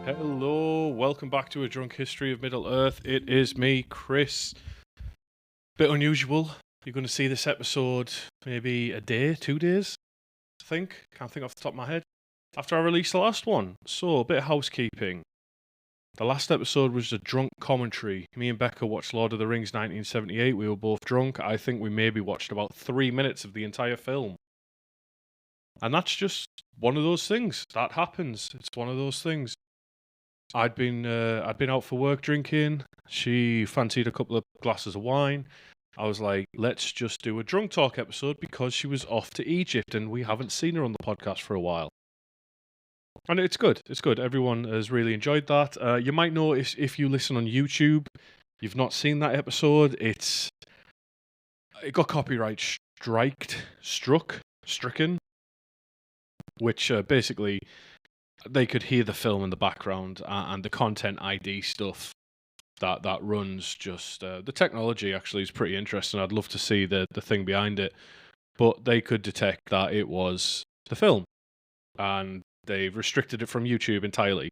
Hello, welcome back to A Drunk History of Middle-earth. It is me, Chris. Bit unusual. You're going to see this episode maybe a day, 2 days, I think. Can't think off the top of my head. After I released the last one. So, a bit of housekeeping. The last episode was a drunk commentary. Me and Becca watched Lord of the Rings 1978. We were both drunk. I think we maybe watched about 3 minutes of the entire film. And that's just one of those things. That happens. It's one of those things. I'd been out for work drinking. She fancied a couple of glasses of wine. I was like, let's just do a drunk talk episode because she was off to Egypt and we haven't seen her on the podcast for a while. And it's good. It's good. Everyone has really enjoyed that. You might notice if you listen on YouTube, you've not seen that episode. It got copyright stricken, which basically they could hear the film in the background and the content ID stuff that runs. Just the technology actually is pretty interesting. I'd love to see the thing behind it, but they could detect that it was the film, and they've restricted it from YouTube entirely.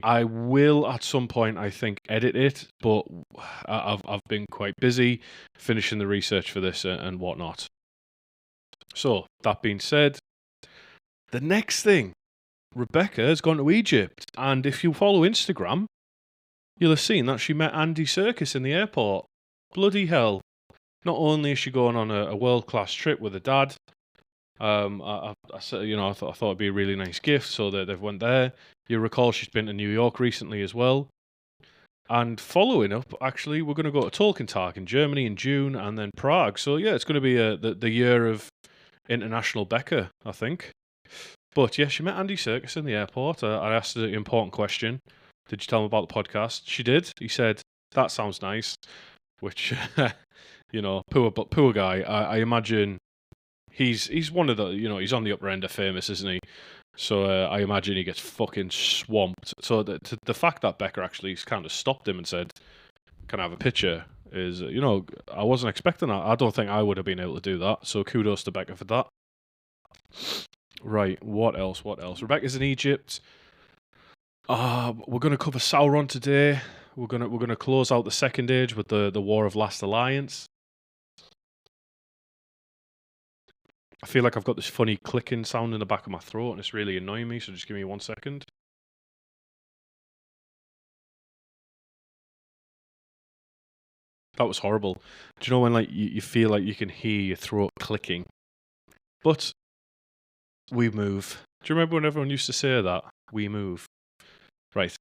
I will at some point, I think, edit it, but I've been quite busy finishing the research for this and whatnot. So that being said, the next thing. Rebecca has gone to Egypt, and if you follow Instagram, you'll have seen that she met Andy Serkis in the airport. Bloody hell. Not only is she going on a world-class trip with her dad, I thought it'd be a really nice gift, so that they've went there. You recall she's been to New York recently as well. And following up, actually, we're going to go to Tolkien in Germany in June, and then Prague. So yeah, it's going to be the year of international Becca, I think. But yeah, she met Andy Serkis in the airport. I asked her the important question. Did you tell him about the podcast? She did. He said, that sounds nice. Which, poor guy. I imagine he's one of the, he's on the upper end of famous, isn't he? So I imagine he gets fucking swamped. So the fact that Becca actually kind of stopped him and said, can I have a picture? Is, I wasn't expecting that. I don't think I would have been able to do that. So kudos to Becca for that. Right, what else? Rebecca's in Egypt. We're going to cover Sauron today. We're gonna close out the Second Age with the War of Last Alliance. I feel like I've got this funny clicking sound in the back of my throat, and it's really annoying me. So just give me 1 second. That was horrible. Do you know when you feel like you can hear your throat clicking? But we move. Do you remember when everyone used to say that? We move. Right.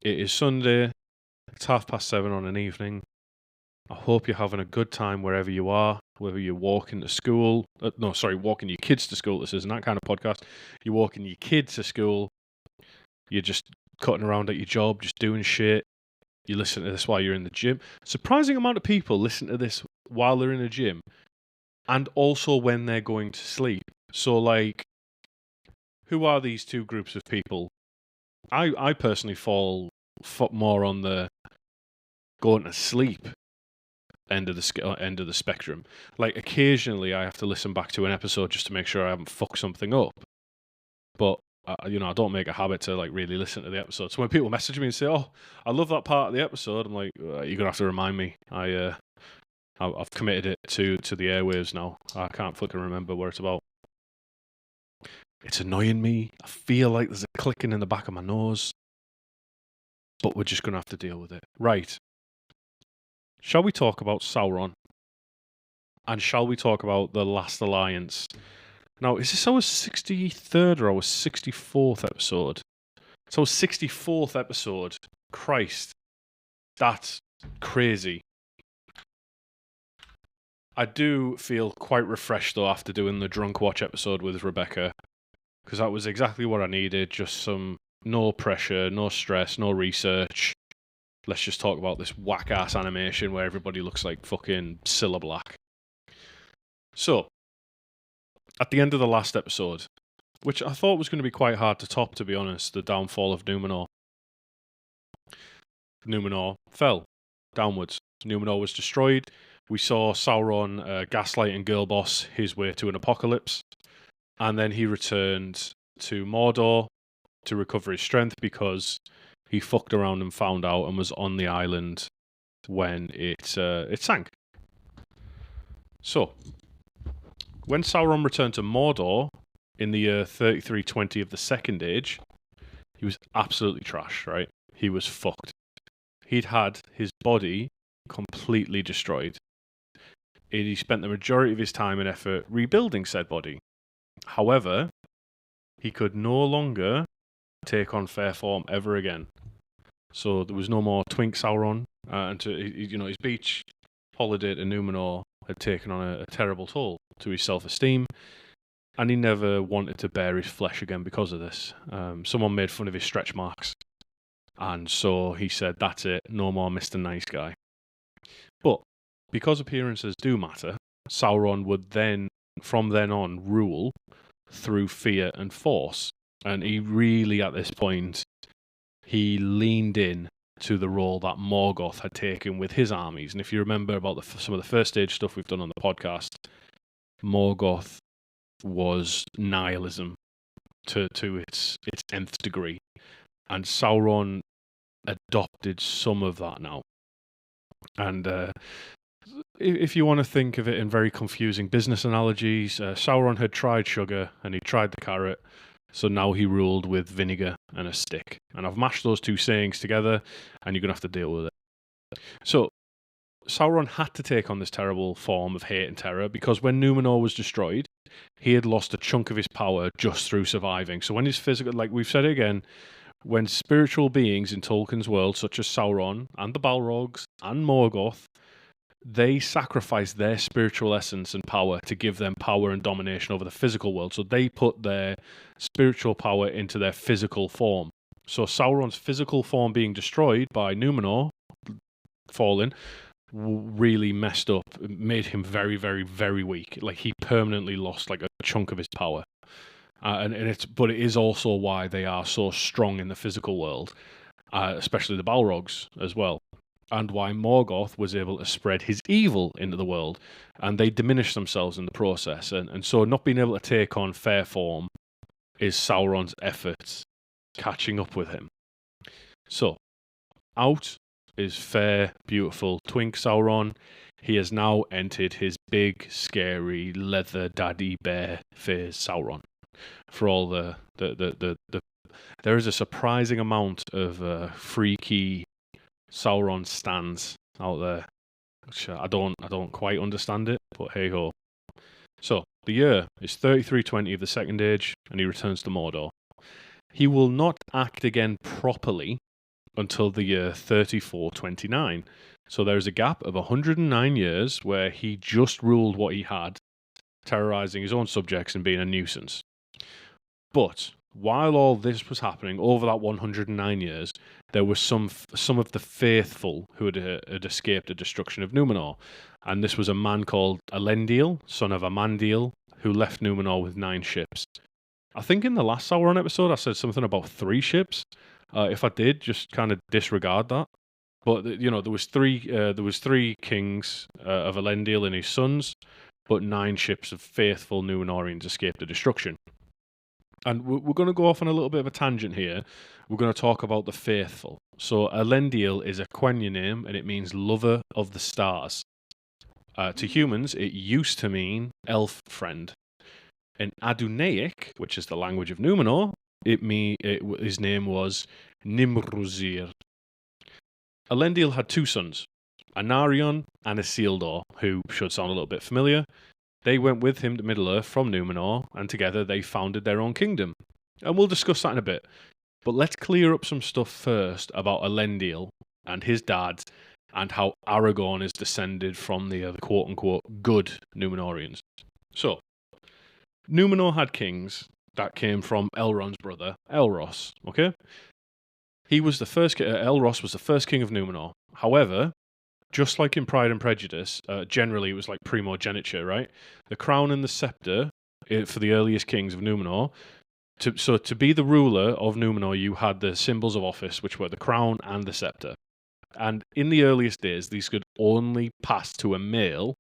It is Sunday. It's 7:30 on an evening. I hope you're having a good time wherever you are, whether you're walking to school. Walking your kids to school. This isn't that kind of podcast. You're walking your kids to school. You're just cutting around at your job, just doing shit. You listen to this while you're in the gym. Surprising amount of people listen to this while they're in the gym and also when they're going to sleep. So, who are these two groups of people? I personally fall more on the going to sleep end of the spectrum. Like, occasionally I have to listen back to an episode just to make sure I haven't fucked something up. But I don't make a habit to really listen to the episode. So when people message me and say, "Oh, I love that part of the episode," I'm like, "You're gonna have to remind me. I've committed it to the airwaves now. I can't fucking remember what it's about." It's annoying me. I feel like there's a clicking in the back of my nose. But we're just going to have to deal with it. Right. Shall we talk about Sauron? And shall we talk about the Last Alliance? Now, is this our 63rd or our 64th episode? It's our 64th episode. Christ. That's crazy. I do feel quite refreshed, though, after doing the Drunk Watch episode with Rebecca. Because that was exactly what I needed. Just some no pressure, no stress, no research. Let's just talk about this whack-ass animation where everybody looks like fucking Cilla Black. So, at the end of the last episode, which I thought was going to be quite hard to top, to be honest, the downfall of Númenor. Númenor fell downwards. Númenor was destroyed. We saw Sauron gaslighting Girl Boss his way to an apocalypse. And then he returned to Mordor to recover his strength because he fucked around and found out and was on the island when it sank. So, when Sauron returned to Mordor in the year 3320 of the Second Age, he was absolutely trash, right? He was fucked. He'd had his body completely destroyed. He spent the majority of his time and effort rebuilding said body. However, he could no longer take on fair form ever again. So there was no more Twink Sauron, and his beach holiday to Númenor had taken on a terrible toll to his self-esteem, and he never wanted to bear his flesh again because of this. Someone made fun of his stretch marks, and so he said, "That's it, no more Mr. Nice Guy." But because appearances do matter, Sauron would then, from then on, rule through fear and force. And he really, at this point, he leaned in to the role that Morgoth had taken with his armies. And if you remember about some of the first stage stuff we've done on the podcast, Morgoth was nihilism to its nth degree. And Sauron adopted some of that now. And if you want to think of it in very confusing business analogies, Sauron had tried sugar and he tried the carrot, so now he ruled with vinegar and a stick. And I've mashed those two sayings together, and you're going to have to deal with it. So, Sauron had to take on this terrible form of hate and terror because when Númenor was destroyed, he had lost a chunk of his power just through surviving. So when his physical, like we've said it again, when spiritual beings in Tolkien's world, such as Sauron and the Balrogs and Morgoth, they sacrifice their spiritual essence and power to give them power and domination over the physical world. So they put their spiritual power into their physical form. So Sauron's physical form being destroyed by Númenor falling really messed up, made him very, very, very weak. Like he permanently lost like a chunk of his power. But it is also why they are so strong in the physical world, especially the Balrogs as well. And why Morgoth was able to spread his evil into the world, and they diminished themselves in the process. And so not being able to take on fair form is Sauron's efforts catching up with him. So, out is fair, beautiful Twink Sauron. He has now entered his big, scary, leather daddy bear phase Sauron. For all the there is a surprising amount of freaky Sauron stands out there. Which I don't quite understand it, but hey ho. So the year is 3320 of the Second Age, and he returns to Mordor. He will not act again properly until the year 3429. So there is a gap of 109 years where he just ruled what he had, terrorizing his own subjects and being a nuisance. But while all this was happening over that 109 years, there were some of the faithful who had escaped the destruction of Númenor. And this was a man called Elendil, son of Amandil, who left Númenor with 9 ships. I think in the last Sauron episode I said something about 3 ships. If I did, just kind of disregard that. But there was three kings of Elendil and his sons, but 9 ships of faithful Númenorians escaped the destruction. And we're going to go off on a little bit of a tangent here. We're going to talk about the faithful. So Elendil is a Quenya name, and it means lover of the stars. To humans, it used to mean elf friend. In Adunaic, which is the language of Númenor, his name was Nimruzir. Elendil had 2 sons, Anarion and Isildur, who should sound a little bit familiar. They went with him to Middle-earth from Númenor, and together they founded their own kingdom. And we'll discuss that in a bit. But let's clear up some stuff first about Elendil and his dad, and how Aragorn is descended from the quote-unquote good Númenorians. So, Númenor had kings that came from Elrond's brother, Elros, okay? Elros was the first king of Númenor. However, just like in Pride and Prejudice, generally it was like primogeniture, right? The crown and the scepter for the earliest kings of Númenor. To be the ruler of Númenor, you had the symbols of office, which were the crown and the scepter. And in the earliest days, these could only pass to a male,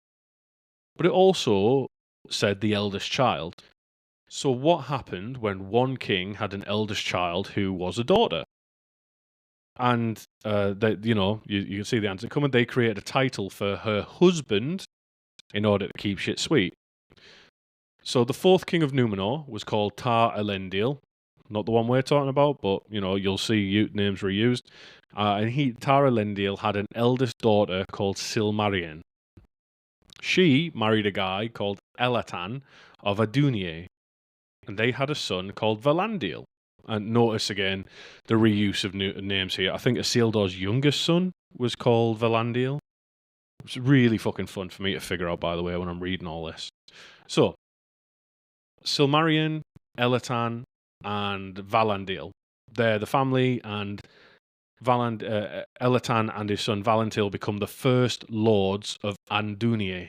but it also said the eldest child. So what happened when one king had an eldest child who was a daughter? And you can see the answer coming. They created a title for her husband in order to keep shit sweet. So the fourth king of Númenor was called Tar Elendil, not the one we're talking about, but you'll see names reused. And Tar Elendil had an eldest daughter called Silmarien. She married a guy called Elatan of Adunier, and they had a son called Valandil. And notice again the reuse of names here. I think Isildur's youngest son was called Valandil. It's really fucking fun for me to figure out, by the way, when I'm reading all this. So, Silmarien, Elatan, and Valandil. They're the family, and Elatan and his son Valentil become the first lords of Andunier.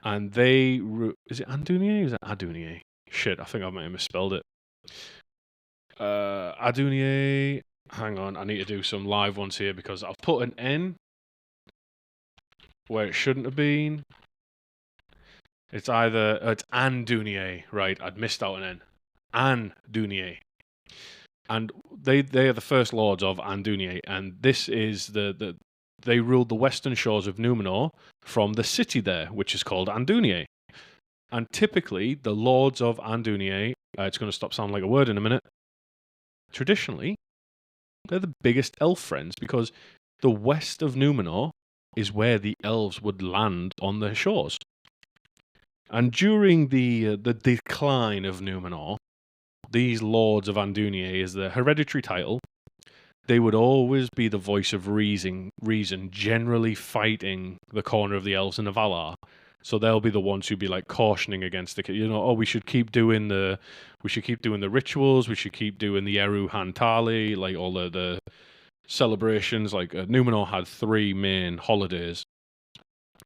And they... Is it Andunier or is it Adunier? Shit, I think I might have misspelled it. Adunier... Hang on, I need to do some live ones here because I've put an N where it shouldn't have been. It's Andunier, right? I'd missed out an N. Andunier. And they are the first lords of Andunier, and this is they ruled the western shores of Númenor from the city there, which is called Andunier. And typically, the lords of Andunier, it's going to stop sounding like a word in a minute. Traditionally, they're the biggest elf friends because the west of Númenor is where the elves would land on their shores. And during the decline of Númenor, these lords of Andunier is the hereditary title. They would always be the voice of reason, generally fighting the corner of the elves and the Valar. So they'll be the ones who'd be like cautioning against we should keep doing the rituals, we should keep doing the Eru Hantali, like all the celebrations. Like Númenor had 3 main holidays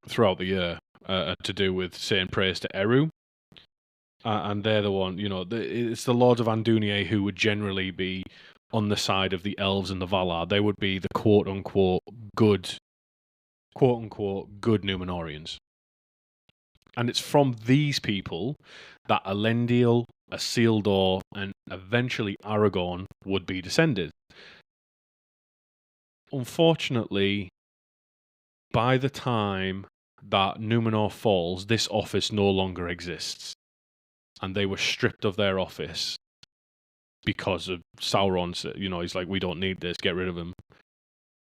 throughout the year to do with saying praise to Eru. And they're the one, it's the Lords of Andunier who would generally be on the side of the elves and the Valar. They would be the quote-unquote good Númenorians. And it's from these people that Elendil, Isildur, and eventually Aragorn would be descended. Unfortunately, by the time that Númenor falls, this office no longer exists. And they were stripped of their office because of Sauron. He's like, we don't need this, get rid of him.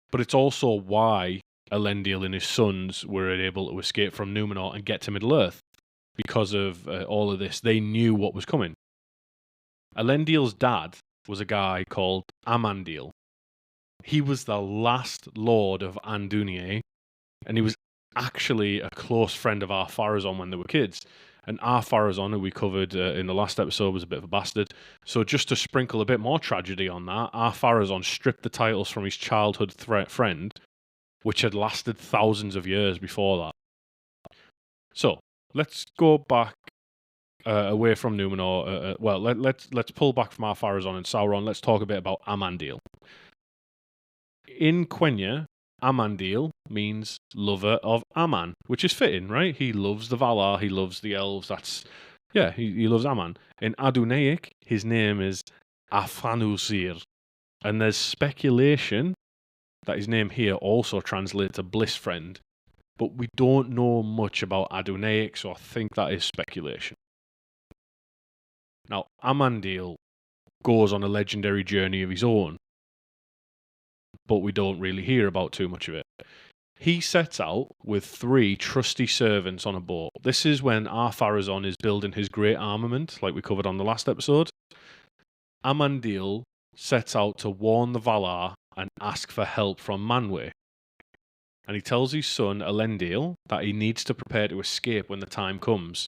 But it's also why Elendil and his sons were able to escape from Númenor and get to Middle-earth. Because of all of this, they knew what was coming. Elendil's dad was a guy called Amandil. He was the last lord of Andunier, and he was actually a close friend of Ar-Pharazôn when they were kids. And Ar-Pharazôn, who we covered in the last episode, was a bit of a bastard. So just to sprinkle a bit more tragedy on that, Ar-Pharazôn stripped the titles from his childhood friend, which had lasted thousands of years before that. So let's go back away from Númenor. Let's pull back from Ar-Pharazôn and Sauron. Let's talk a bit about Amandil. In Quenya, Amandil means lover of Aman, which is fitting, right? He loves the Valar, he loves the elves. He loves Aman. In Adunaic, his name is Afanusir, and there's speculation that his name here also translates to bliss friend, but we don't know much about Adunaic, so I think that is speculation. Now, Amandil goes on a legendary journey of his own, but we don't really hear about too much of it. He sets out with 3 trusty servants on a boat. This is when Ar-Pharazôn is building his great armament, like we covered on the last episode. Amandil sets out to warn the Valar and ask for help from Manwë. And he tells his son Elendil that he needs to prepare to escape when the time comes.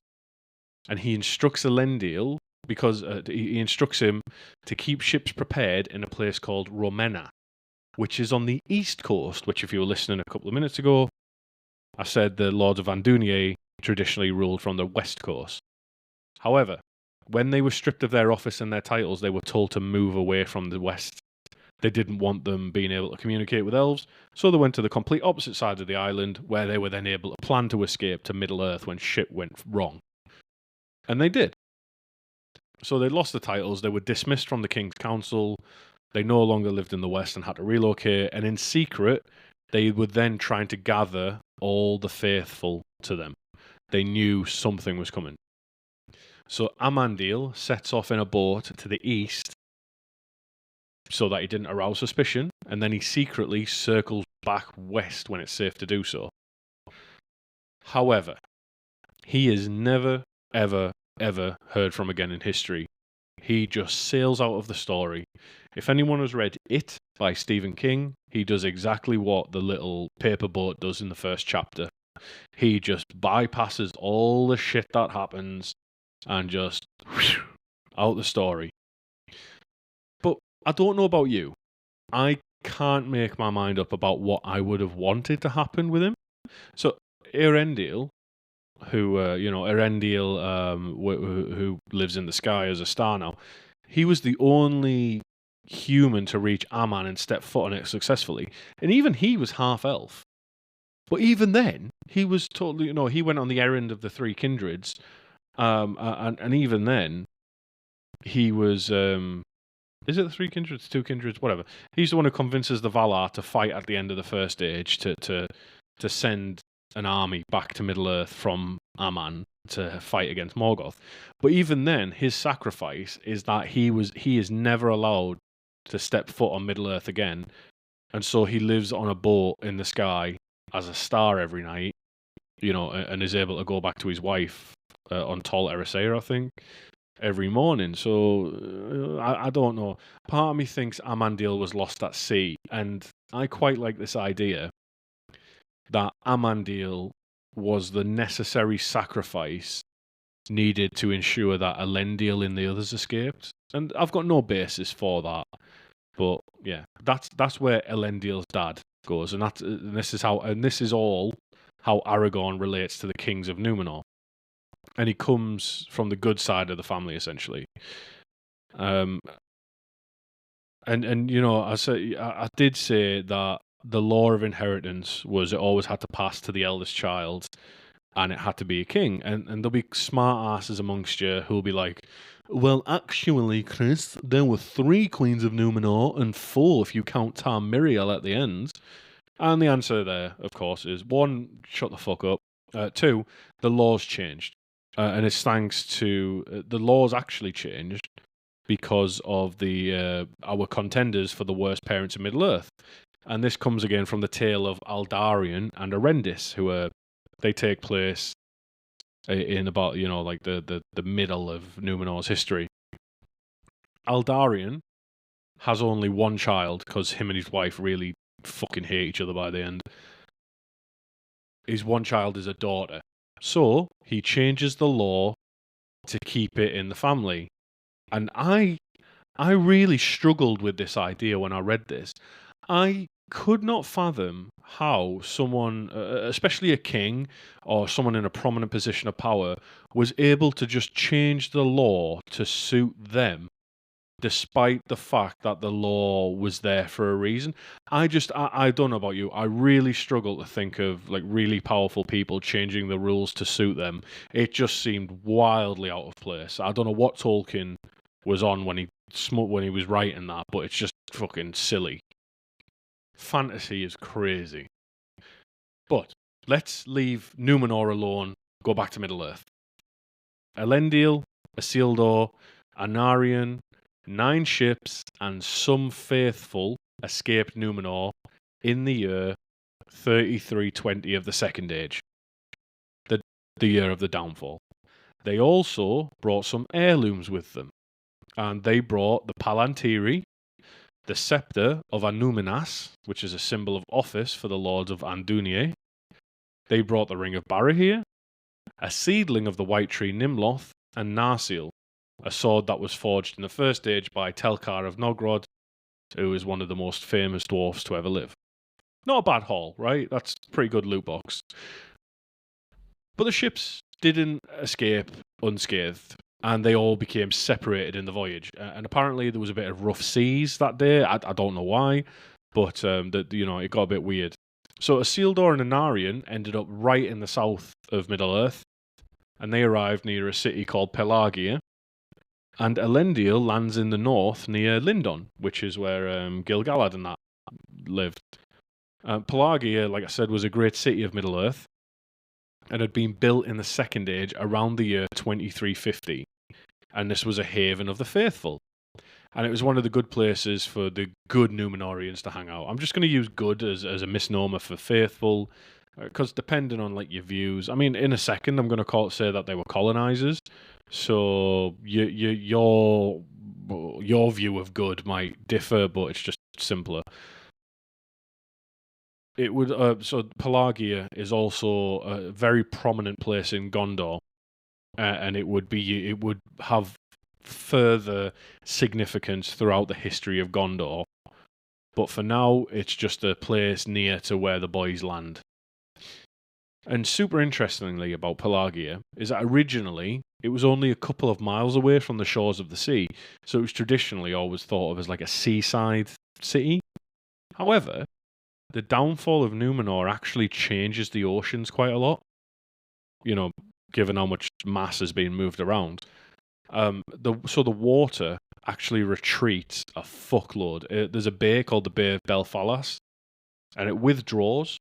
And he instructs Elendil because he instructs him to keep ships prepared in a place called Romena, which is on the east coast, which if you were listening a couple of minutes ago, I said the Lords of Andunier traditionally ruled from the west coast. However, when they were stripped of their office and their titles, they were told to move away from the west. They didn't want them being able to communicate with elves, so they went to the complete opposite side of the island, where they were then able to plan to escape to Middle-earth when shit went wrong. And they did. So they lost the titles, they were dismissed from the King's Council, they no longer lived in the West and had to relocate, and in secret, they were then trying to gather all the faithful to them. They knew something was coming. So Amandil sets off in a boat to the east so that he didn't arouse suspicion, and then he secretly circles back west when it's safe to do so. However, he is never, ever, ever heard from again in history. He just sails out of the story. If anyone has read It by Stephen King, he does exactly what the little paper boat does in the first chapter. He just bypasses all the shit that happens and just out the story. But I don't know about you. I can't make my mind up about what I would have wanted to happen with him. So Elendil, who who lives in the sky as a star now, he was the only human to reach Aman and step foot on it successfully, and even he was half elf. But even then, he was totally, he went on the errand of the three kindreds, and even then, he was. Is it the three kindreds, two kindreds, whatever? He's the one who convinces the Valar to fight at the end of the first age to send an army back to Middle Earth from Aman to fight against Morgoth. But even then, his sacrifice is that he is never allowed to step foot on Middle Earth again, and so he lives on a boat in the sky as a star every night, and is able to go back to his wife on Tol Eressëa, I think, every morning. So I don't know. Part of me thinks Amandil was lost at sea, and I quite like this idea that Amandil was the necessary sacrifice needed to ensure that Elendil and the others escaped. And I've got no basis for that. But yeah, that's where Elendil's dad goes, and this is all how Aragorn relates to the kings of Númenor. And he comes from the good side of the family, essentially. I did say that the law of inheritance was it always had to pass to the eldest child, and it had to be a king. And there'll be smart asses amongst you who'll be like, well, actually, Chris, there were 3 queens of Númenor and 4 if you count Tam Miriel at the end. And the answer there, of course, is 1, shut the fuck up. 2, the laws changed. And it's thanks to the laws actually changed because of our contenders for the worst parents in Middle Earth. And this comes again from the tale of Aldarion and Arendis, they take place in about, the middle of Númenor's history. Aldarion has only 1 child because him and his wife really fucking hate each other by the end. His 1 child is a daughter. So he changes the law to keep it in the family. And I really struggled with this idea when I read this. I could not fathom how someone, especially a king or someone in a prominent position of power, was able to just change the law to suit them, despite the fact that the law was there for a reason. I don't know about you, I really struggle to think of really powerful people changing the rules to suit them. It just seemed wildly out of place. I don't know what Tolkien was on when he was writing that, but it's just fucking silly. Fantasy is crazy. But let's leave Númenor alone, go back to Middle-earth. Elendil, Isildur, Anarion, 9 ships and some faithful escaped Númenor in the year 3320 of the Second Age, the year of the downfall. They also brought some heirlooms with them, and they brought the Palantiri, the scepter of Anúminas, which is a symbol of office for the lords of Andúnie. They brought the ring of Barahir, a seedling of the white tree Nimloth, and Narsil, a sword that was forged in the First Age by Telkar of Nogrod, who is one of the most famous dwarfs to ever live. Not a bad haul, right? That's a pretty good loot box. But the ships didn't escape unscathed, and they all became separated in the voyage. And apparently there was a bit of rough seas that day. I don't know why, but it got a bit weird. So Isildur and Anarion ended up right in the south of Middle-earth, and they arrived near a city called Pelagia. And Elendil lands in the north near Lindon, which is where Gil-galad and that lived. Pelagia, like I said, was a great city of Middle-earth and had been built in the Second Age around the year 2350. And this was a haven of the faithful. And it was one of the good places for the good Númenóreans to hang out. I'm just going to use good as a misnomer for faithful, because depending on like your views, I mean, in a second, I'm going to say that they were colonizers. So your view of good might differ, but it's just simpler. It would so Pelagia is also a very prominent place in Gondor, and it would have further significance throughout the history of Gondor. But for now, it's just a place near to where the boys land. And super interestingly about Pelagia is that originally it was only a couple of miles away from the shores of the sea, so it was traditionally always thought of as like a seaside city. However, the downfall of Númenor actually changes the oceans quite a lot, given how much mass is being moved around. So the water actually retreats a fuckload. There's a bay called the Bay of Belfalas, and it withdraws.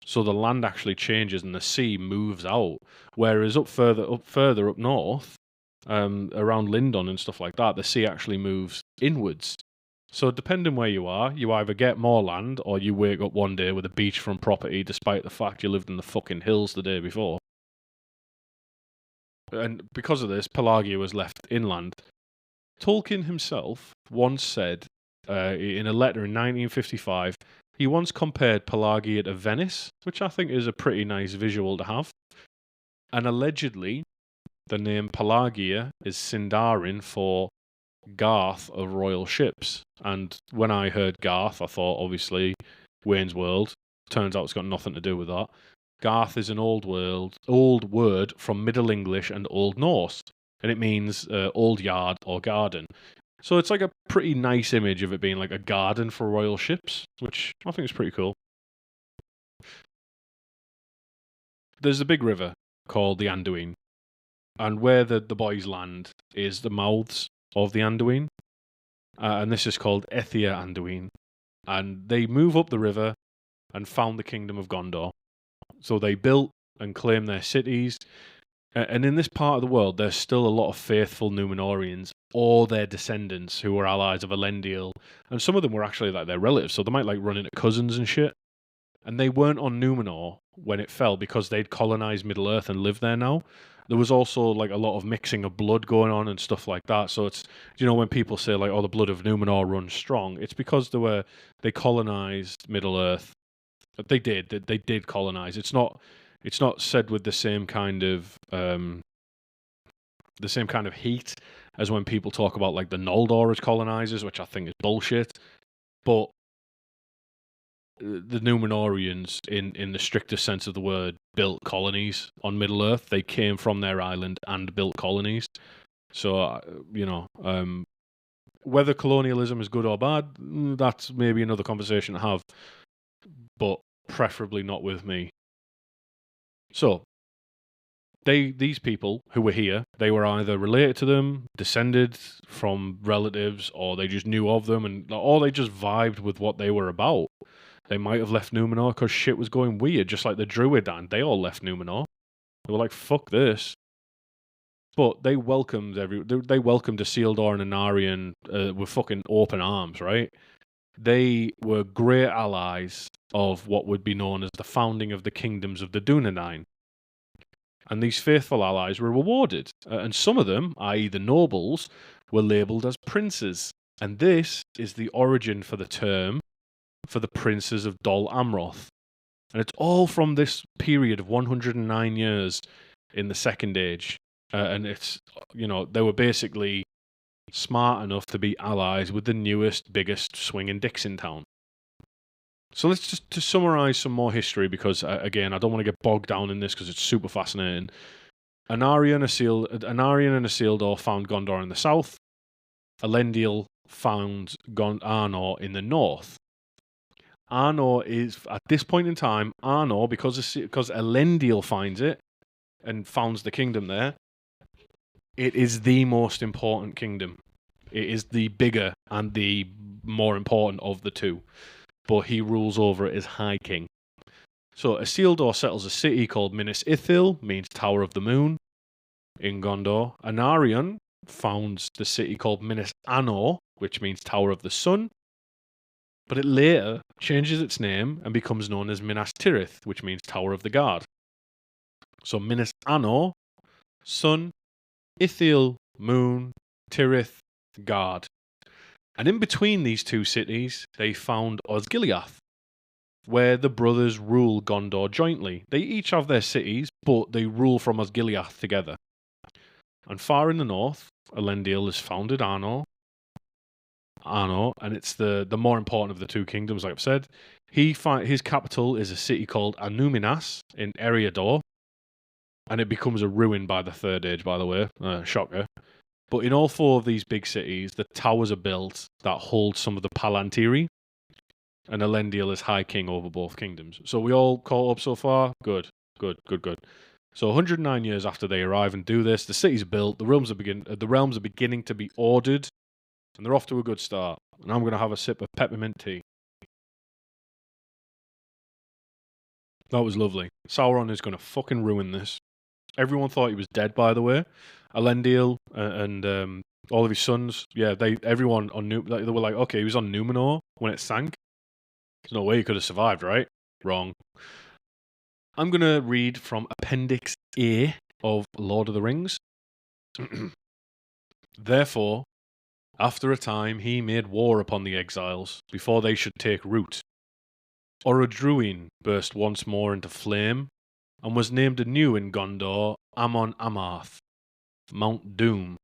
So the land actually changes and the sea moves out. Whereas further up north, around Lindon and stuff like that, the sea actually moves inwards. So depending where you are, you either get more land or you wake up one day with a beachfront property despite the fact you lived in the fucking hills the day before. And because of this, Pelagia was left inland. Tolkien himself once said, in a letter in 1955, he once compared Pelagia to Venice, which I think is a pretty nice visual to have. And allegedly, the name Pelagia is Sindarin for Garth of royal ships. And when I heard Garth, I thought, obviously, Wayne's World. Turns out it's got nothing to do with that. Garth is an old word from Middle English and Old Norse, and it means old yard or garden. So it's like a pretty nice image of it being like a garden for royal ships, which I think is pretty cool. There's a big river called the Anduin, and where the boys land is the mouths of the Anduin, and this is called Ethia Anduin, and they move up the river and found the kingdom of Gondor. So they built and claimed their cities. And in this part of the world, there's still a lot of faithful Númenóreans or their descendants who were allies of Elendil. And some of them were actually like their relatives, so they might like run into cousins and shit. And they weren't on Númenor when it fell because they'd colonized Middle-earth and live there now. There was also like a lot of mixing of blood going on and stuff like that. So it's, when people say like, oh, the blood of Númenor runs strong, it's because they colonized Middle-earth. They did colonize. It's not said with the same kind of heat as when people talk about like the Noldor as colonizers, which I think is bullshit. But the Númenóreans, in the strictest sense of the word, built colonies on Middle Earth. They came from their island and built colonies. So whether colonialism is good or bad, that's maybe another conversation to have. But preferably not with me. So, these people who were here, they were either related to them, descended from relatives, or they just knew of them, or they just vibed with what they were about. They might have left Númenor because shit was going weird, just like the Druidan. They all left Númenor. They were like, fuck this. But they welcomed Isildur and Anarion with fucking open arms, right? They were great allies of what would be known as the founding of the kingdoms of the Dunedain. And these faithful allies were rewarded, and some of them, i.e. the nobles, were labelled as princes. And this is the origin for the term for the princes of Dol Amroth. And it's all from this period of 109 years in the Second Age. And it's, they were basically smart enough to be allies with the newest, biggest swinging dicks in town. So let's just to summarise some more history, because, again, I don't want to get bogged down in this because it's super fascinating. Anarion and Isildur found Gondor in the south. Elendil found Arnor in the north. Arnor is, at this point in time, because Elendil finds it and founds the kingdom there, It is the most important kingdom. It is the bigger and the more important of the two. But he rules over it as High King. So Isildur settles a city called Minas Ithil, means Tower of the Moon, in Gondor. Anarion founds the city called Minas Anor, which means Tower of the Sun. But it later changes its name and becomes known as Minas Tirith, which means Tower of the Guard. So Minas Anor, Sun, Ithil, Moon, Tirith, Guard. And in between these two cities, they found Osgiliath, where the brothers rule Gondor jointly. They each have their cities, but they rule from Osgiliath together. And far in the north, Elendil has founded Arnor, and it's the more important of the two kingdoms, like I've said. His capital is a city called Anúminas in Eriador, and it becomes a ruin by the Third Age, by the way. Shocker. But in all four of these big cities, the towers are built that hold some of the Palantiri, and Elendil is High King over both kingdoms. So we all caught up so far? Good. So 109 years after they arrive and do this, the city's built, the realms are beginning to be ordered, and they're off to a good start. And I'm going to have a sip of peppermint tea. That was lovely. Sauron is going to fucking ruin this. Everyone thought he was dead, by the way. Elendil and all of his sons, yeah, everyone on they were like, okay, he was on Númenor when it sank. There's no way he could have survived, right? Wrong. I'm going to read from Appendix A of Lord of the Rings. Therefore, after a time, he made war upon the exiles before they should take root. Orodruin burst once more into flame and was named anew in Gondor Amon Amarth, Mount Doom.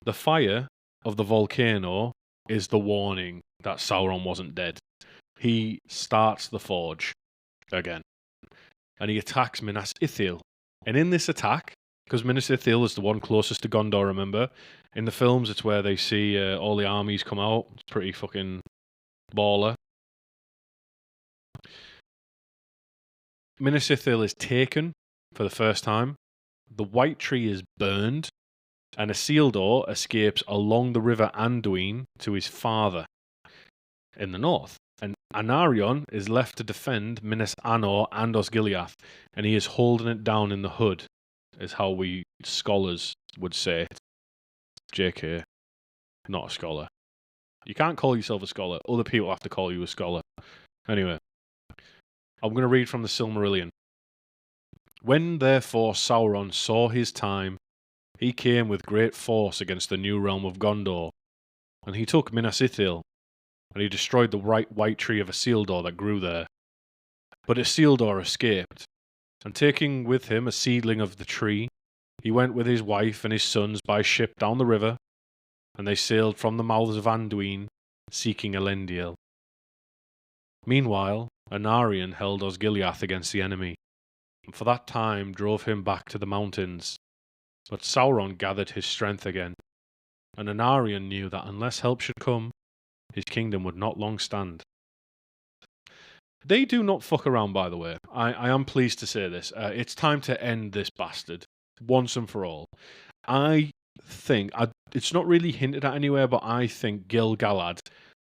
The fire of the volcano is the warning that Sauron wasn't dead. He starts the forge again, and he attacks Minas Ithil. And in this attack, because Minas Ithil is the one closest to Gondor, remember? In the films, it's where they see all the armies come out. It's pretty fucking baller. Minas Ithil is taken for the first time. The White Tree is burned, and Isildur escapes along the river Anduin to his father in the north. And Anarion is left to defend Minas Anor and Osgiliath, and he is holding it down in the hood, is how we scholars would say it. JK, not a scholar. You can't call yourself a scholar. Other people have to call you a scholar. Anyway, I'm going to read from the Silmarillion. When therefore Sauron saw his time, he came with great force against the new realm of Gondor, and he took Minas Ithil, and he destroyed the white tree of Isildur that grew there. But Isildur escaped, and taking with him a seedling of the tree, he went with his wife and his sons by ship down the river, and they sailed from the mouths of Anduin, seeking Elendil. Meanwhile, Anarion held Osgiliath against the enemy, and for that time drove him back to the mountains. But Sauron gathered his strength again, and Anarion knew that unless help should come, his kingdom would not long stand. They do not fuck around, by the way. I am pleased to say this. It's time to end this bastard, once and for all. I think, it's not really hinted at anywhere, but I think Gil-galad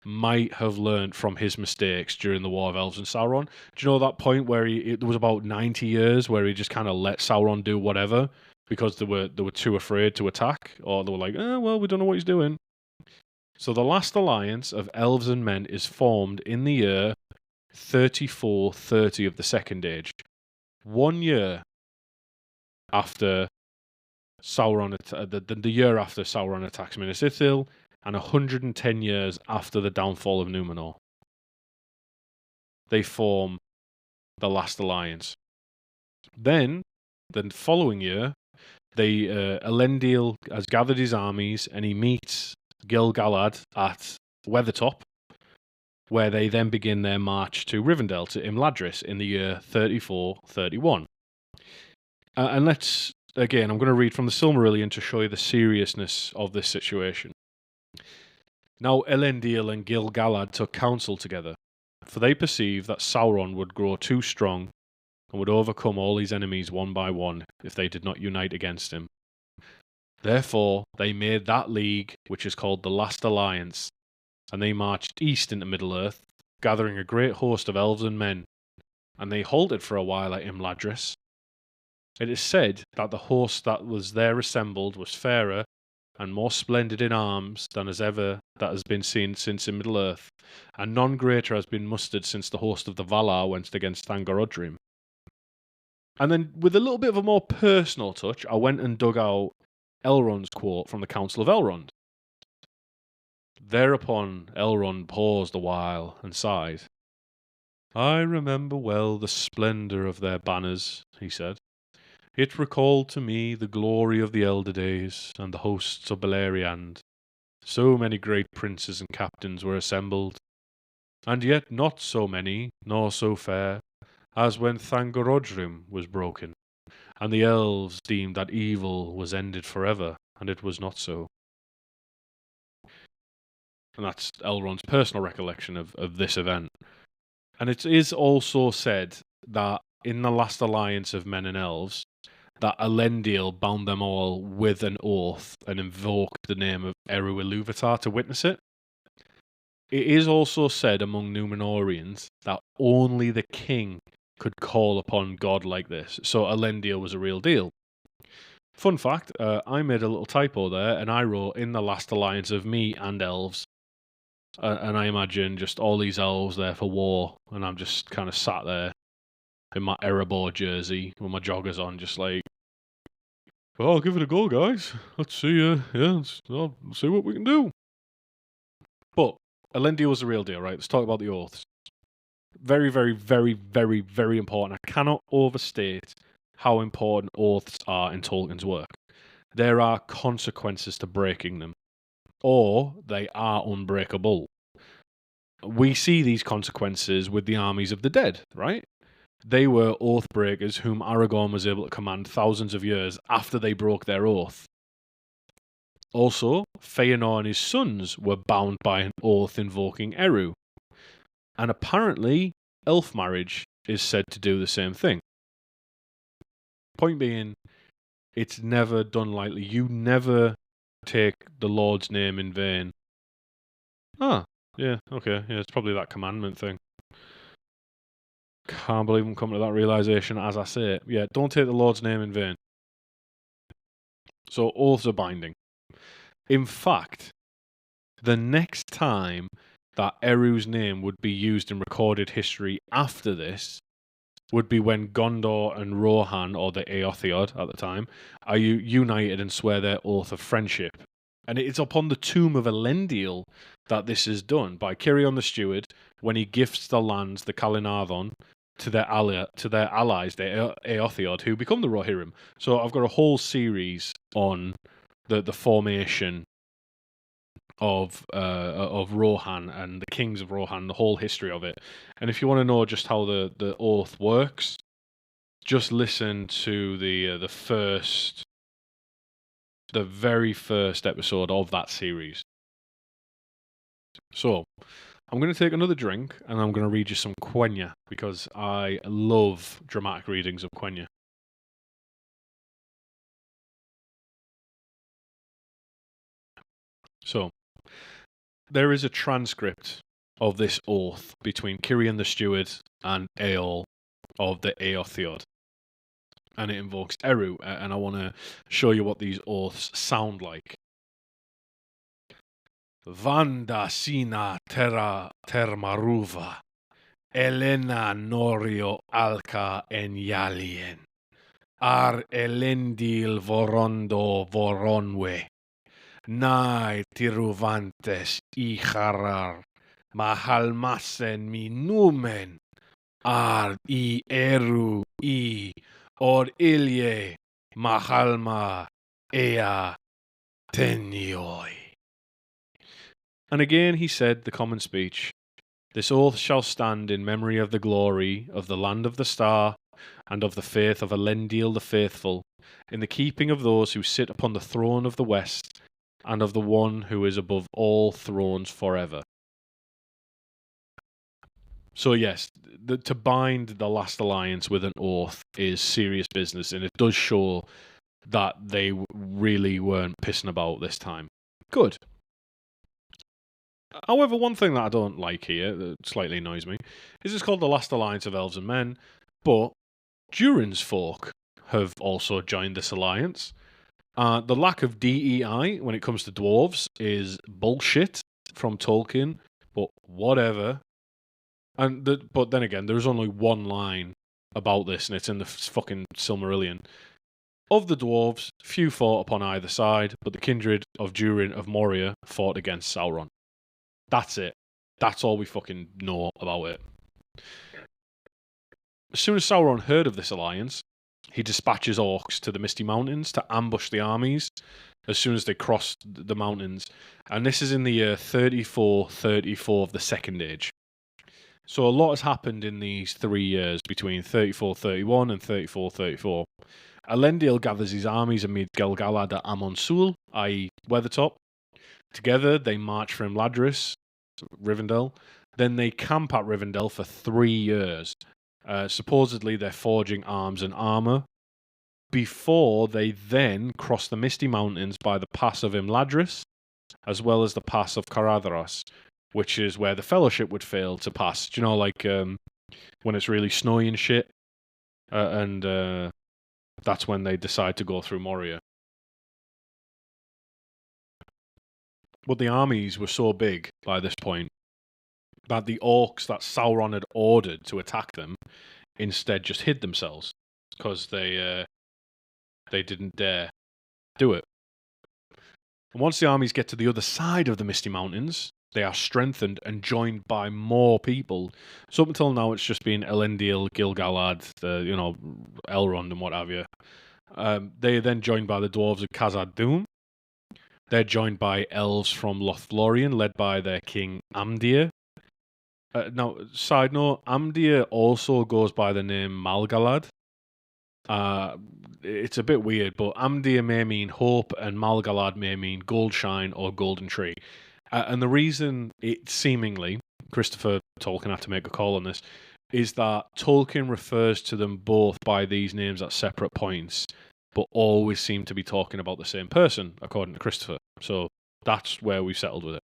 might have learned from his mistakes during the War of Elves and Sauron. Do you know that point where it was about 90 years where he just kind of let Sauron do whatever because they were too afraid to attack, or they were like, well, we don't know what he's doing. So the last alliance of elves and men is formed in the year 3430 of the Second Age. 1 year after Sauron, the year after Sauron attacks Minas Ithil, and 110 years after the downfall of Númenor. They form the last alliance. Then, the following year, Elendil has gathered his armies, and he meets Gil-galad at Weathertop, where they then begin their march to Rivendell, to Imladris, in the year 3431. And let's, again, I'm going to read from the Silmarillion to show you the seriousness of this situation. Now Elendil and Gil-galad took counsel together, for they perceived that Sauron would grow too strong and would overcome all his enemies one by one if they did not unite against him. Therefore, they made that league, which is called the Last Alliance, and they marched east into Middle-earth, gathering a great host of elves and men, and they halted for a while at Imladris. It is said that the host that was there assembled was fairer and more splendid in arms than that has been seen since in Middle-earth, and none greater has been mustered since the host of the Valar went against Thangorodrim. And then, with a little bit of a more personal touch, I went and dug out Elrond's quote from the Council of Elrond. Thereupon Elrond paused a while and sighed. I remember well the splendour of their banners, he said. It recalled to me the glory of the elder days and the hosts of Beleriand. So many great princes and captains were assembled, and yet not so many, nor so fair, as when Thangorodrim was broken, and the elves deemed that evil was ended forever, and it was not so. And that's Elrond's personal recollection of this event. And it is also said that in the last alliance of men and elves, that Elendil bound them all with an oath and invoked the name of Eru Ilúvatar to witness it. It is also said among Númenorians that only the king could call upon God like this, so Elendil was a real deal. Fun fact, I made a little typo there, and I wrote in the last alliance of me and elves, and I imagine just all these elves there for war, and I'm just kind of sat there in my Erebor jersey with my joggers on, just like, well, I'll give it a go, guys. Let's see, let's see what we can do. But Elendil was the real deal, right? Let's talk about the oaths. Very, very, very, very, very important. I cannot overstate how important oaths are in Tolkien's work. There are consequences to breaking them, or they are unbreakable. We see these consequences with the armies of the dead, right? They were oath breakers whom Aragorn was able to command thousands of years after they broke their oath. Also, Feanor and his sons were bound by an oath invoking Eru. And apparently, elf marriage is said to do the same thing. Point being, it's never done lightly. You never take the Lord's name in vain. Ah, yeah, okay, yeah, it's probably that commandment thing. Can't believe I'm coming to that realization as I say it. Yeah, don't take the Lord's name in vain. So, oaths are binding. In fact, the next time that Eru's name would be used in recorded history after this would be when Gondor and Rohan, or the Eotheod at the time, are united and swear their oath of friendship. And it is upon the tomb of Elendil that this is done by Cirion the Steward when he gifts the lands, the Calinarthon, to their allies, the Eotheod, who become the Rohirrim. So I've got a whole series on the formation of Rohan and the kings of Rohan, the whole history of it. And if you want to know just how the oath works, just listen to the very first episode of that series. So, I'm going to take another drink and I'm going to read you some Quenya because I love dramatic readings of Quenya. So, there is a transcript of this oath between Cirion the Steward and Eol of the Eotheod. And it invokes Eru, and I want to show you what these oaths sound like. Vanda sina terra termaruva, Elena norio alca enyalien, ar Elendil vorondo voronwe, nai tiruvantes icharar, mahalmasen mi numen, ar I Eru I or Ilye mahalma ea tenioi. And again he said the common speech, this oath shall stand in memory of the glory of the land of the star, and of the faith of Elendil the faithful, in the keeping of those who sit upon the throne of the west, and of the one who is above all thrones forever. So yes, to bind the last alliance with an oath is serious business, and it does show that they really weren't pissing about this time. Good. However, one thing that I don't like here, that slightly annoys me, is it's called the Last Alliance of Elves and Men, but Durin's folk have also joined this alliance. The lack of DEI when it comes to dwarves is bullshit from Tolkien, but whatever. But then again, there's only one line about this, and it's in the fucking Silmarillion. Of the dwarves, few fought upon either side, but the kindred of Durin of Moria fought against Sauron. That's it. That's all we fucking know about it. As soon as Sauron heard of this alliance, he dispatches orcs to the Misty Mountains to ambush the armies as soon as they crossed the mountains. And this is in the year 3434 of the Second Age. So a lot has happened in these 3 years between 3431 and 3434. Elendil gathers his armies amid Gil-galad at Amon Sul, i.e. Weathertop. Together, they march from Ladris, Rivendell. Then they camp at Rivendell for 3 years. Supposedly, they're forging arms and armor before they then cross the Misty Mountains by the Pass of Imladris, as well as the Pass of Caradhras, which is where the Fellowship would fail to pass. Do you know, like when it's really snowy and shit, and that's when they decide to go through Moria. But the armies were so big by this point that the orcs that Sauron had ordered to attack them instead just hid themselves because they didn't dare do it. And once the armies get to the other side of the Misty Mountains, they are strengthened and joined by more people. So up until now, it's just been Elendil, Gil-galad, Elrond and what have you. They are then joined by the dwarves of Khazad-dûm. They're joined by elves from Lothlorien, led by their king Amdir. Now, side note, Amdir also goes by the name Malgalad. It's a bit weird, but Amdir may mean hope and Malgalad may mean goldshine or golden tree. And the reason it seemingly, Christopher Tolkien had to make a call on this, is that Tolkien refers to them both by these names at separate points, but always seem to be talking about the same person, according to Christopher. So that's where we settled with it.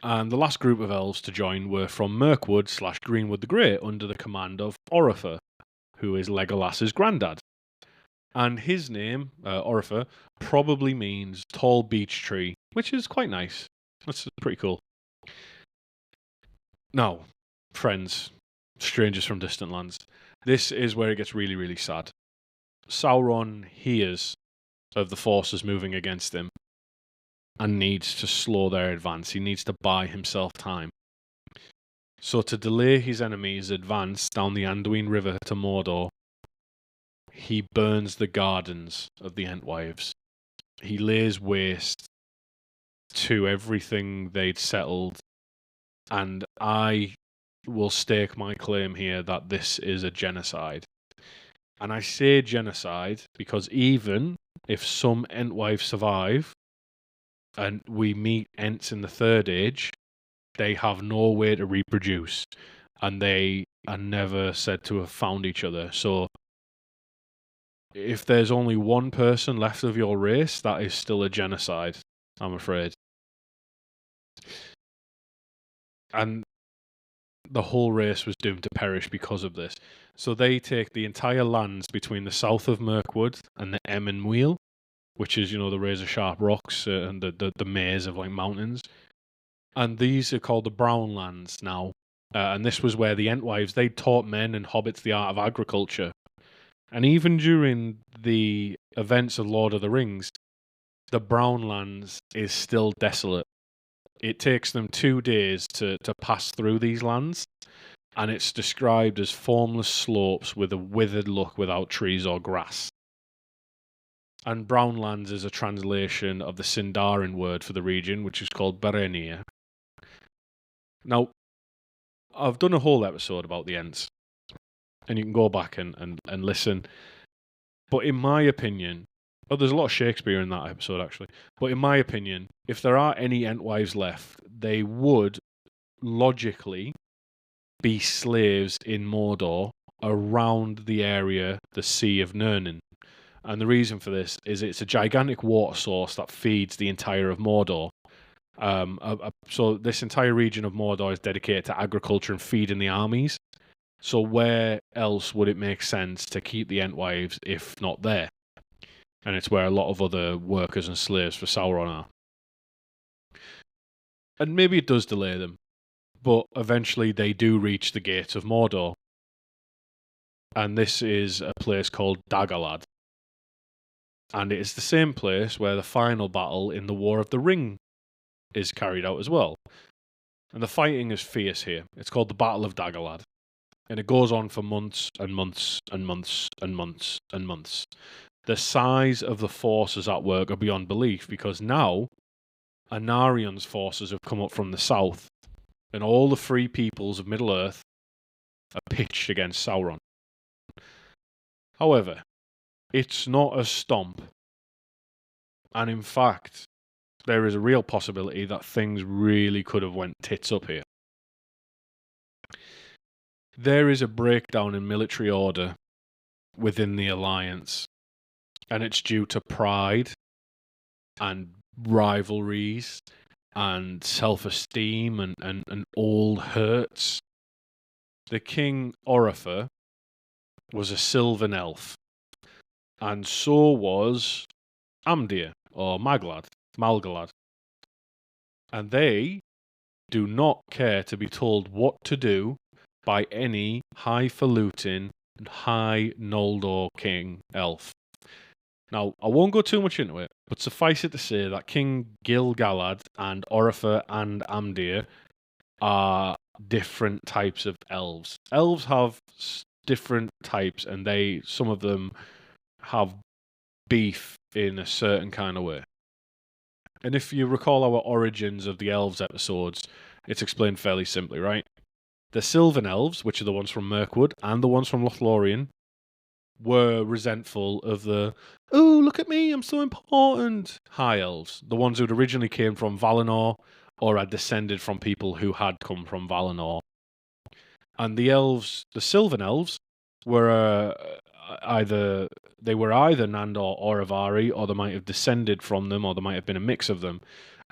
And the last group of elves to join were from Mirkwood/Greenwood the Great under the command of Orifer, who is Legolas's granddad. And his name, Orifer, probably means tall beech tree, which is quite nice. That's pretty cool. Now, friends, strangers from distant lands, this is where it gets really, really sad. Sauron hears of the forces moving against him and needs to slow their advance. He needs to buy himself time. So to delay his enemies' advance down the Anduin River to Mordor, he burns the gardens of the Entwives. He lays waste to everything they'd settled, and I will stake my claim here that this is a genocide. And I say genocide because even if some Entwives survive, and we meet Ents in the Third Age, they have no way to reproduce, and they are never said to have found each other. So if there's only one person left of your race, that is still a genocide, I'm afraid. And the whole race was doomed to perish because of this. So they take the entire lands between the south of Mirkwood and the Emyn Muil, which is, the razor-sharp rocks and the maze of like mountains. And these are called the Brown Lands now. And this was where the Entwives, they taught men and hobbits the art of agriculture. And even during the events of Lord of the Rings, the Brown Lands is still desolate. It takes them 2 days to pass through these lands, and it's described as formless slopes with a withered look without trees or grass. And Brownlands is a translation of the Sindarin word for the region, which is called Berenia. Now, I've done a whole episode about the Ents, and you can go back and listen. But in my opinion, there's a lot of Shakespeare in that episode, actually. But in my opinion, if there are any Entwives left, they would logically be slaves in Mordor around the area, the Sea of Nirnin. And the reason for this is it's a gigantic water source that feeds the entire of Mordor. So this entire region of Mordor is dedicated to agriculture and feeding the armies. So where else would it make sense to keep the Entwives if not there? And it's where a lot of other workers and slaves for Sauron are. And maybe it does delay them, but eventually they do reach the gates of Mordor. And this is a place called Dagorlad. And it is the same place where the final battle in the War of the Ring is carried out as well. And the fighting is fierce here. It's called the Battle of Dagorlad. And it goes on for months and months and months and months and months. The size of the forces at work are beyond belief, because now Anarion's forces have come up from the south, and all the free peoples of Middle-earth are pitched against Sauron. However, it's not a stomp. And in fact, there is a real possibility that things really could have went tits up here. There is a breakdown in military order within the Alliance, and it's due to pride and rivalries and self-esteem and old hurts. The King Orifer was a Sylvan elf, and so was Amdir, or Malgalad. And they do not care to be told what to do by any highfalutin, high Noldor king elf. Now, I won't go too much into it, but suffice it to say that King Gil-galad and Orifer and Amdir are different types of elves. Elves have different types, and some of them have beef in a certain kind of way. And if you recall our Origins of the Elves episodes, it's explained fairly simply, right? The Sylvan Elves, which are the ones from Mirkwood, and the ones from Lothlorien, were resentful of the, oh, look at me, I'm so important, High Elves. The ones who'd originally came from Valinor, or had descended from people who had come from Valinor. And the Sylvan Elves, were either Nandor or Avari, or they might have descended from them, or there might have been a mix of them.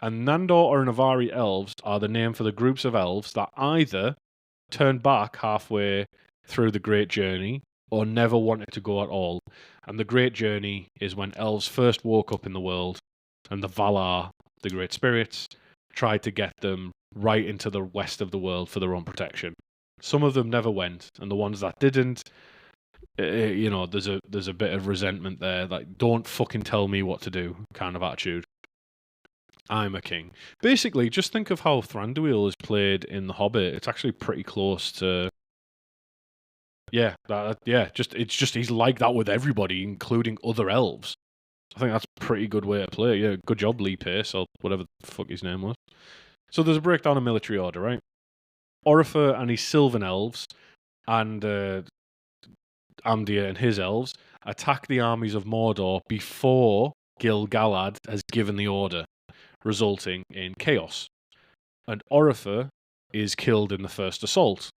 And Nandor or Avari elves are the name for the groups of elves that either turned back halfway through the Great Journey or never wanted to go at all. And the Great Journey is when elves first woke up in the world, and the Valar, the Great Spirits, tried to get them right into the west of the world for their own protection. Some of them never went, and the ones that didn't, there's a bit of resentment there, like, don't fucking tell me what to do kind of attitude. I'm a king. Basically, just think of how Thranduil is played in The Hobbit. It's actually pretty close to... it's just he's like that with everybody, including other elves. I think that's a pretty good way to play. Yeah, good job, Lee Pace, or whatever the fuck his name was. So there's a breakdown of military order, right? Orifer and his Sylvan elves and Amdir and his elves attack the armies of Mordor before Gil-galad has given the order, resulting in chaos. And Orifer is killed in the first assault.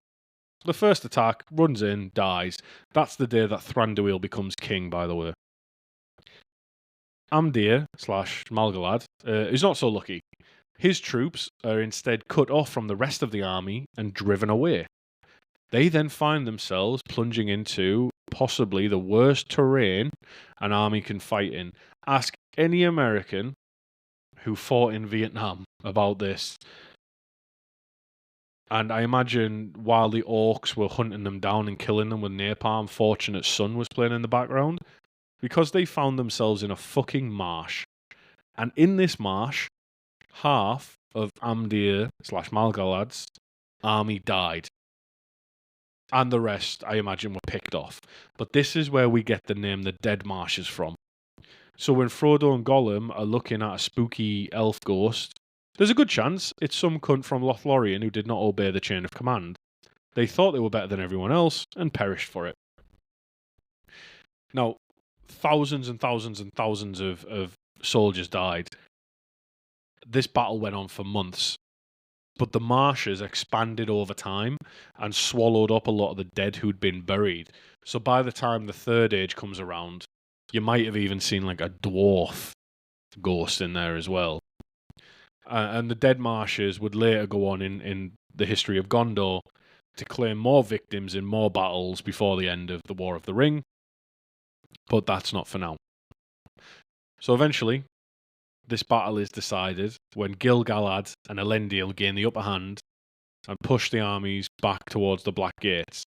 The first attack, runs in, dies. That's the day that Thranduil becomes king, by the way. Amdir / Malgalad is not so lucky. His troops are instead cut off from the rest of the army and driven away. They then find themselves plunging into possibly the worst terrain an army can fight in. Ask any American who fought in Vietnam about this. And I imagine while the orcs were hunting them down and killing them with napalm, Fortunate Son was playing in the background, because they found themselves in a fucking marsh. And in this marsh, half of Amdir / Malgalad's army died. And the rest, I imagine, were picked off. But this is where we get the name the Dead Marshes from. So when Frodo and Gollum are looking at a spooky elf ghost, there's a good chance it's some cunt from Lothlorien who did not obey the chain of command. They thought they were better than everyone else and perished for it. Now, thousands and thousands and thousands of soldiers died. This battle went on for months. But the marshes expanded over time and swallowed up a lot of the dead who'd been buried. So by the time the Third Age comes around, You might have even seen like a dwarf ghost in there as well. And the Dead Marshes would later go on in the history of Gondor to claim more victims in more battles before the end of the War of the Ring. But that's not for now. So eventually, this battle is decided when Gil-galad and Elendil gain the upper hand and push the armies back towards the Black Gates.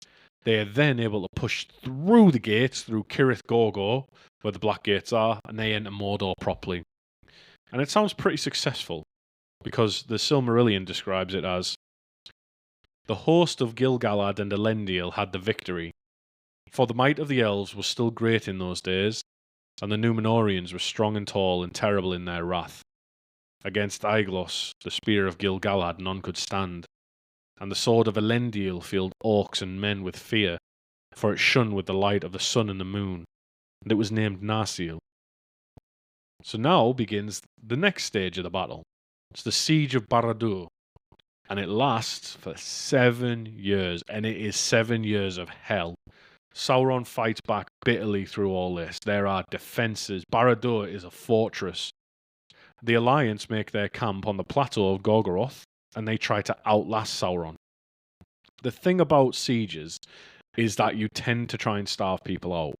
They are then able to push through the gates, through Cirith Gorgor, where the Black Gates are, and they enter Mordor properly. And it sounds pretty successful, because the Silmarillion describes it as, the host of Gil-galad and Elendil had the victory, for the might of the elves was still great in those days, and the Númenorians were strong and tall and terrible in their wrath. Against Aeglos, the spear of Gil-galad, none could stand, and the sword of Elendil filled orcs and men with fear, for it shone with the light of the sun and the moon, and it was named Narsil. So now begins the next stage of the battle. It's the Siege of Barad-dûr, and it lasts for 7 years, and it is 7 years of hell. Sauron fights back bitterly through all this. There are defences. Barad-dûr is a fortress. The Alliance make their camp on the plateau of Gorgoroth, and they try to outlast Sauron. The thing about sieges is that you tend to try and starve people out.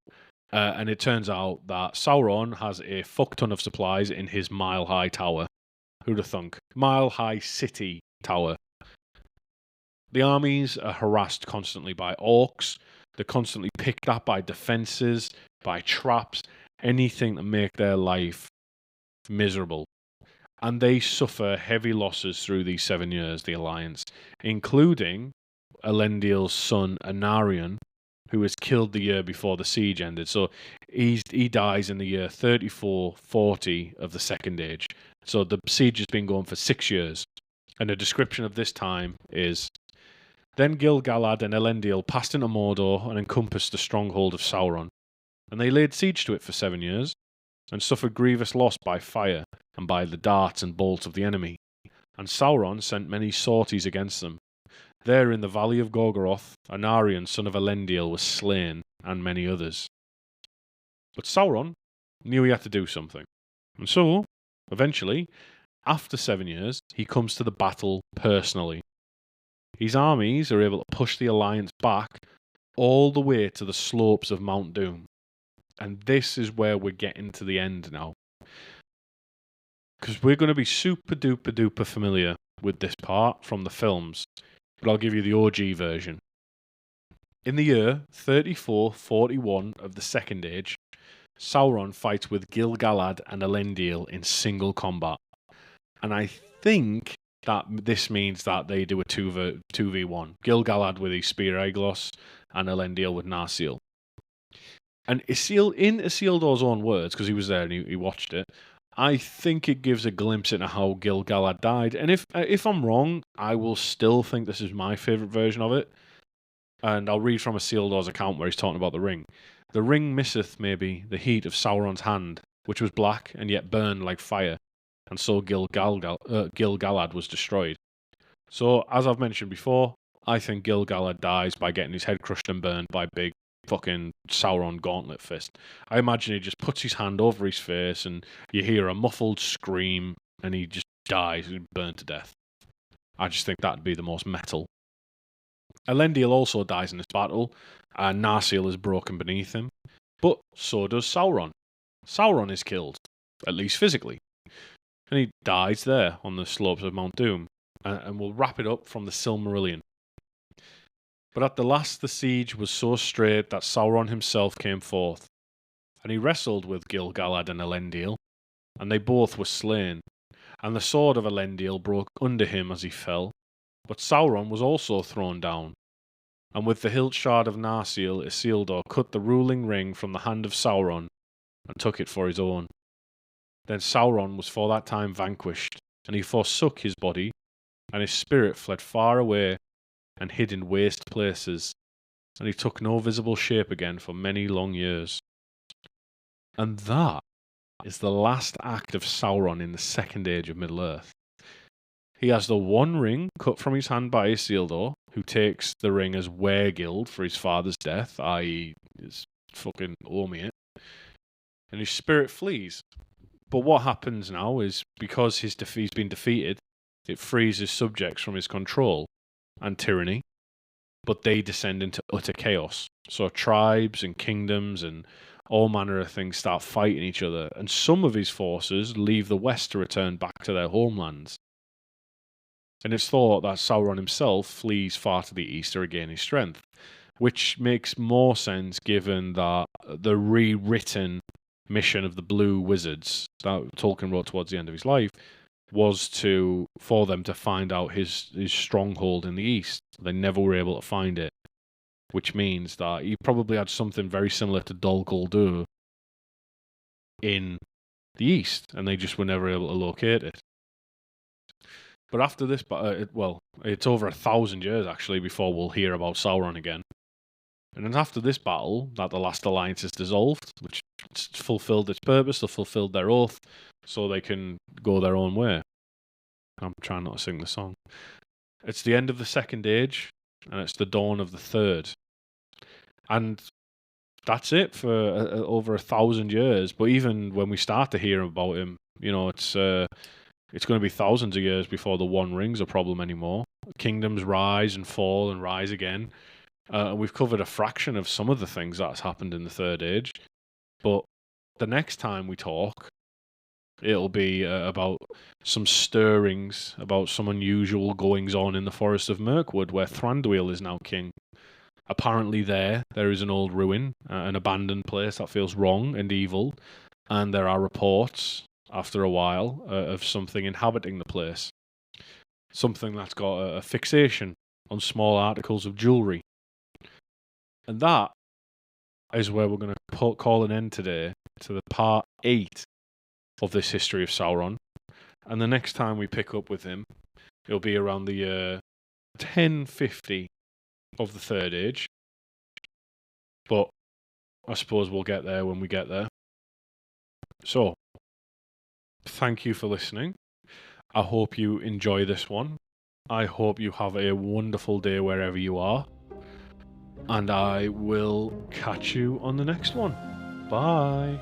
And it turns out that Sauron has a fuck ton of supplies in his mile-high tower. Who'd have thunk? Mile-high city tower. The armies are harassed constantly by orcs. They're constantly picked at by defences, by traps, anything to make their life miserable. And they suffer heavy losses through these 7 years, the Alliance, including Elendil's son Anarion, who was killed the year before the siege ended. So he dies in the year 3440 of the Second Age. So the siege has been going for 6 years. And a description of this time is, then Gil-galad and Elendil passed into Mordor and encompassed the stronghold of Sauron. And they laid siege to it for 7 years, and suffered grievous loss by fire, and by the darts and bolts of the enemy. And Sauron sent many sorties against them. There in the valley of Gorgoroth, Anarion, son of Elendil, was slain, and many others. But Sauron knew he had to do something. And so, eventually, after 7 years, he comes to the battle personally. His armies are able to push the Alliance back all the way to the slopes of Mount Doom. And this is where we're getting to the end now. Because we're going to be super duper duper familiar with this part from the films. But I'll give you the OG version. In the year 3441 of the Second Age, Sauron fights with Gil-galad and Elendil in single combat. And I think that this means that they do a 2v1. Gil-galad with his spear Aeglos and Elendil with Narsil. And in Isildur's own words, because he was there and he watched it, I think it gives a glimpse into how Gil-galad died. And if I'm wrong, I will still think this is my favourite version of it. And I'll read from Isildur's account where he's talking about the ring. The ring misseth maybe the heat of Sauron's hand, which was black and yet burned like fire. And so Gil-galad was destroyed. So, as I've mentioned before, I think Gil-galad dies by getting his head crushed and burned by big fucking Sauron gauntlet fist. I imagine he just puts his hand over his face and you hear a muffled scream and he just dies and burned to death. I just think that'd be the most metal. Elendil also dies in this battle, and Narsil is broken beneath him. But so does Sauron. Sauron is killed, at least physically. And he dies there on the slopes of Mount Doom. And we'll wrap it up from the Silmarillion. But at the last the siege was so strait that Sauron himself came forth. And he wrestled with Gil-galad and Elendil, and they both were slain. And the sword of Elendil broke under him as he fell. But Sauron was also thrown down. And with the hilt shard of Narsil, Isildur cut the ruling ring from the hand of Sauron, and took it for his own. Then Sauron was for that time vanquished, and he forsook his body, and his spirit fled far away, and hid in waste places, and he took no visible shape again for many long years. And that is the last act of Sauron in the Second Age of Middle-earth. He has the one ring cut from his hand by Isildur, who takes the ring as weregild for his father's death, i.e. is fucking owe me it. and his spirit flees. But what happens now is, because he's been defeated, it frees his subjects from his control and tyranny, but they descend into utter chaos. So tribes and kingdoms and all manner of things start fighting each other, and some of his forces leave the west to return back to their homelands. And it's thought that Sauron himself flees far to the east to regain his strength, which makes more sense given that the rewritten mission of the Blue Wizards that Tolkien wrote towards the end of his life was for them to find out his stronghold in the east. They never were able to find it, which means that he probably had something very similar to Dol Guldur in the east, and they just were never able to locate it. But after this, it's over 1,000 years actually before we'll hear about Sauron again. And then after this battle, that the last alliance is dissolved, which fulfilled its purpose, they fulfilled their oath, so they can go their own way. I'm trying not to sing the song. It's the end of the Second Age, and it's the dawn of the Third. And that's it for over 1,000 years. But even when we start to hear about him, it's going to be thousands of years before the One Ring's a problem anymore. Kingdoms rise and fall and rise again. We've covered a fraction of some of the things that's happened in the Third Age. But the next time we talk, it'll be about some stirrings, about some unusual goings-on in the Forest of Mirkwood, where Thranduil is now king. Apparently there is an old ruin, an abandoned place that feels wrong and evil, and there are reports, after a while, of something inhabiting the place. Something that's got a fixation on small articles of jewellery. And that is where we're going to call an end today to the part 8 of this history of Sauron. And the next time we pick up with him, it'll be around the year 1050 of the Third Age. But I suppose we'll get there when we get there. So, thank you for listening. I hope you enjoy this one. I hope you have a wonderful day wherever you are. And I will catch you on the next one. Bye.